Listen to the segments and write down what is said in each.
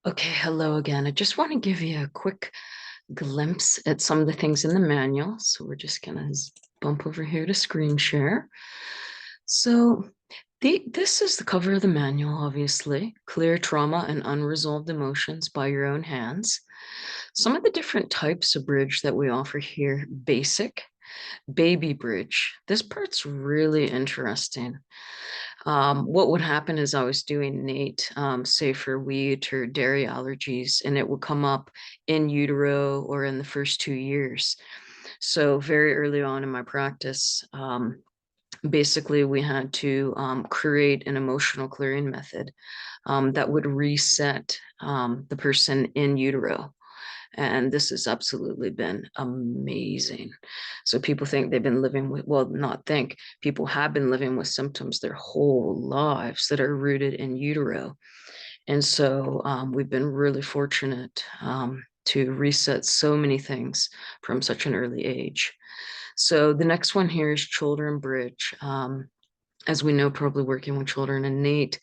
Okay, hello again. I just want to give you a quick glimpse at some of the things in the manual. So we're just gonna bump over here to screen share. So this is the cover of the manual, obviously. Clear trauma and unresolved emotions by your own hands. Some of the different types of bridge that we offer here: basic, baby bridge. This part's really interesting. What would happen is I was doing NAET, say for wheat or dairy allergies, and it would come up in utero or in the first 2 years. So very early on in my practice, basically we had to create an emotional clearing method that would reset the person in utero. And this has absolutely been amazing. So people think they've been living with, well, not think, people have been living with symptoms their whole lives that are rooted in utero. And so we've been really fortunate to reset so many things from such an early age. So the next one here is Children Bridge. As we know, probably working with children and NAET,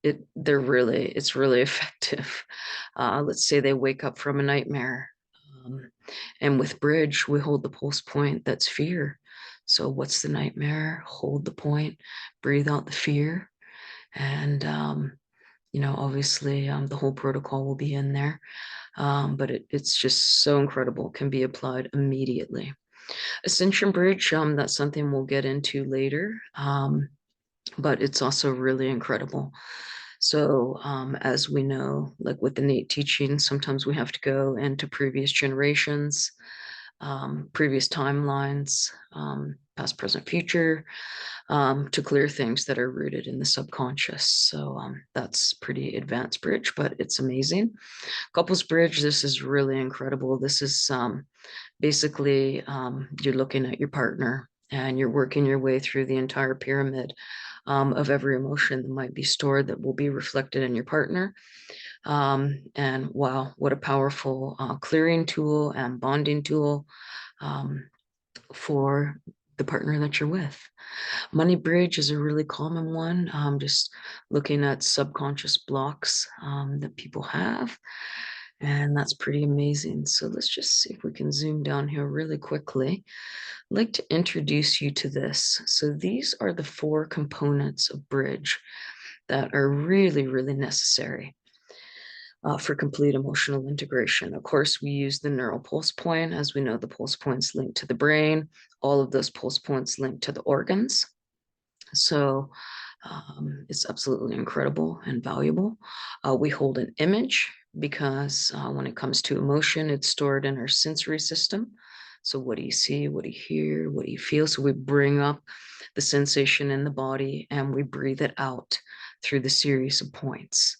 it's really effective. Let's say they wake up from a nightmare, and with bridge we hold the pulse point. That's fear. So what's the nightmare? Hold the point, breathe out the fear, and obviously the whole protocol will be in there. But it's just so incredible, can be applied immediately. Ascension bridge, that's something we'll get into later, but it's also really incredible. So as we know, like with the NAET teaching, sometimes we have to go into previous generations, previous timelines, past, present, future, to clear things that are rooted in the subconscious. So that's pretty advanced bridge, but it's amazing. Couples bridge, this is really incredible. This is basically you're looking at your partner and you're working your way through the entire pyramid of every emotion that might be stored that will be reflected in your partner. And wow, what a powerful clearing tool and bonding tool for the partner that you're with. Money bridge is a really common one, just looking at subconscious blocks that people have. And that's pretty amazing. So let's just see if we can zoom down here really quickly. I'd like to introduce you to this. So these are the 4 components of bridge that are really, really necessary for complete emotional integration. Of course, we use the neural pulse point. As we know, the pulse points linked to the brain. All of those pulse points linked to the organs. So it's absolutely incredible and valuable. We hold an image because when it comes to emotion, it's stored in our sensory system. So what do you see? What do you hear? What do you feel? So we bring up the sensation in the body and we breathe it out through the series of points.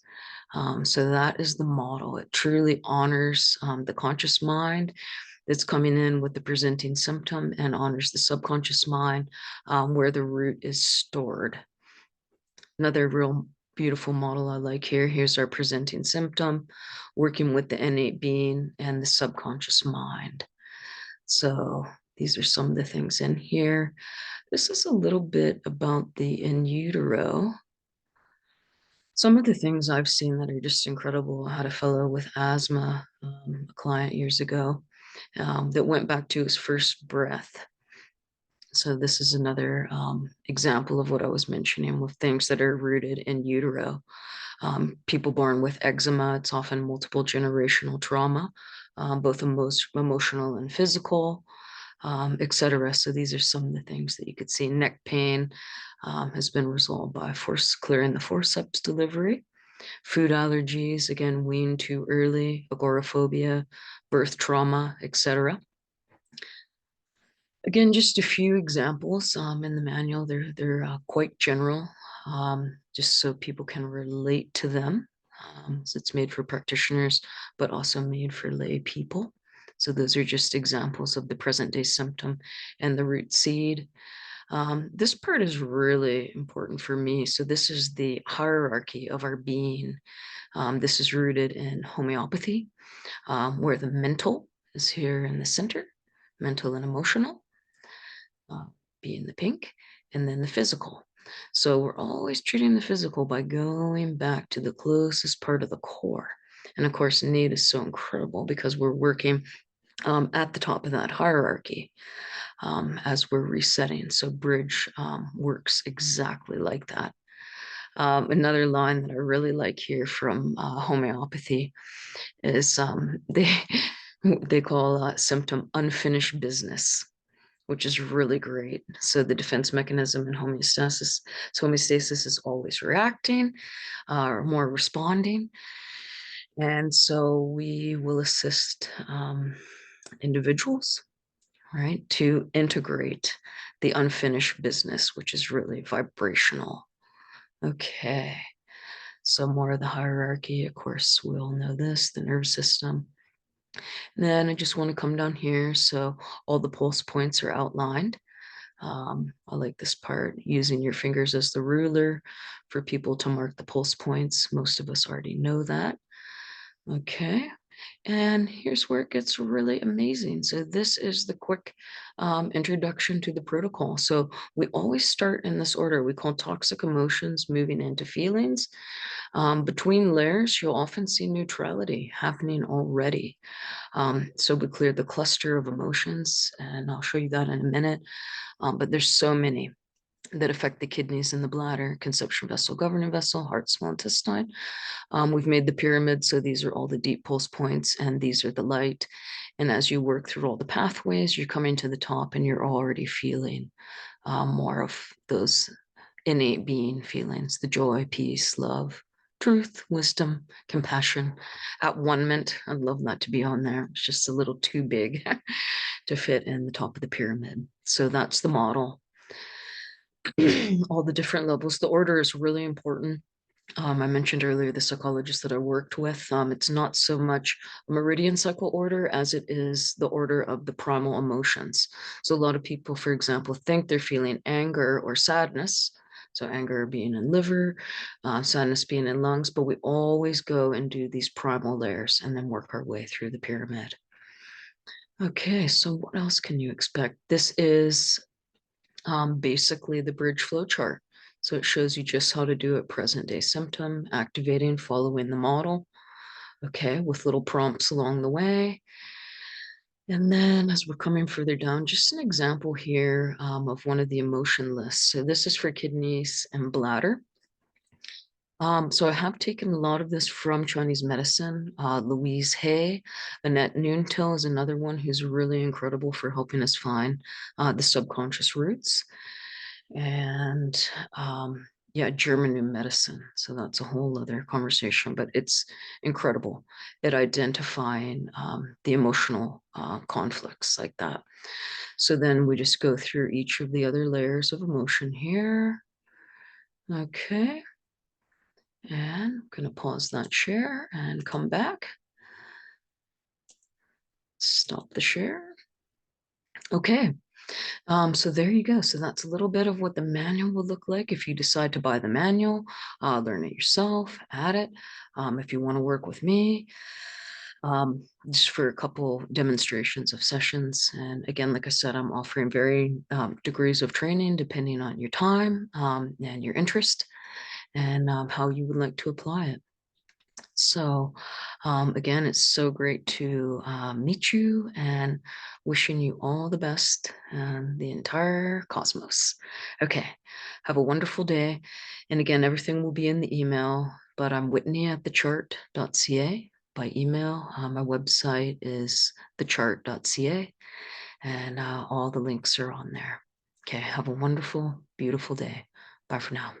So that is the model. It truly honors the conscious mind that's coming in with the presenting symptom and honors the subconscious mind where the root is stored. Another real beautiful model I like here. Here's our presenting symptom, working with the innate being and the subconscious mind. So these are some of the things in here. This is a little bit about the in utero. Some of the things I've seen that are just incredible. I had a fellow with asthma, a client years ago, that went back to his first breath. So this is another example of what I was mentioning with things that are rooted in utero. People born with eczema, it's often multiple generational trauma, both emotional and physical, etc. So these are some of the things that you could see. Neck pain has been resolved by clearing the forceps delivery. Food allergies, again, weaned too early, agoraphobia, birth trauma, etc. Again, just a few examples in the manual. They're quite general, just so people can relate to them. So it's made for practitioners, but also made for lay people. So those are just examples of the present day symptom and the root seed. This part is really important for me. So this is the hierarchy of our being. This is rooted in homeopathy, where the mental is here in the center, mental and emotional, being the pink, and then the physical. So we're always treating the physical by going back to the closest part of the core. And of course, NAET is so incredible because we're working at the top of that hierarchy as we're resetting. So bridge works exactly like that. Another line that I really like here from homeopathy is they call symptom unfinished business, which is really great. So the defense mechanism in homeostasis is always reacting or more responding. And so we will assist individuals, right, to integrate the unfinished business, which is really vibrational. Okay. So more of the hierarchy, of course, we all know this, the nervous system. Then I just want to come down here. So all the pulse points are outlined. I like this part, using your fingers as the ruler for people to mark the pulse points. Most of us already know that. Okay. And here's where it gets really amazing. So this is the quick introduction to the protocol. So we always start in this order. We call toxic emotions moving into feelings. Between layers, you'll often see neutrality happening already. So we cleared the cluster of emotions, and I'll show you that in a minute. But there's so many that affect the kidneys and the bladder: conception vessel, governing vessel, heart, small intestine. We've made the pyramid, so these are all the deep pulse points, and these are the light. And as you work through all the pathways, you're coming to the top, and you're already feeling more of those innate being feelings: the joy, peace, love, truth, wisdom, compassion, at one ment. I'd love that to be on there. It's just a little too big to fit in the top of the pyramid. So that's the model. All the different levels. The order is really important. I mentioned earlier the psychologist that I worked with. It's not so much a meridian cycle order as it is the order of the primal emotions. So a lot of people, for example, think they're feeling anger or sadness. So anger being in liver, sadness being in lungs, but we always go and do these primal layers and then work our way through the pyramid. Okay, so what else can you expect? This is basically the bridge flow chart. So it shows you just how to do it: present day symptom, activating, following the model. Okay, with little prompts along the way. And then as we're coming further down, just an example here of one of the emotion lists. So this is for kidneys and bladder. So I have taken a lot of this from Chinese medicine. Louise Hay, Annette Noontil is another one who's really incredible for helping us find the subconscious roots. And yeah, German new medicine. So that's a whole other conversation, but it's incredible at identifying the emotional conflicts like that. So then we just go through each of the other layers of emotion here. Okay. And I'm going to pause that share and come back. Stop the share. Okay. So there you go. So that's a little bit of what the manual will look like if you decide to buy the manual, learn it yourself, add it. If you want to work with me, just for a couple demonstrations of sessions. And again, like I said, I'm offering varying degrees of training depending on your time and your interest and how you would like to apply it. So again, it's so great to meet you, and wishing you all the best and the entire cosmos. Okay, have a wonderful day. And again, everything will be in the email, but I'm Whitney at thechart.ca by email. My website is thechart.ca, and all the links are on there. Okay, have a wonderful, beautiful day. Bye for now.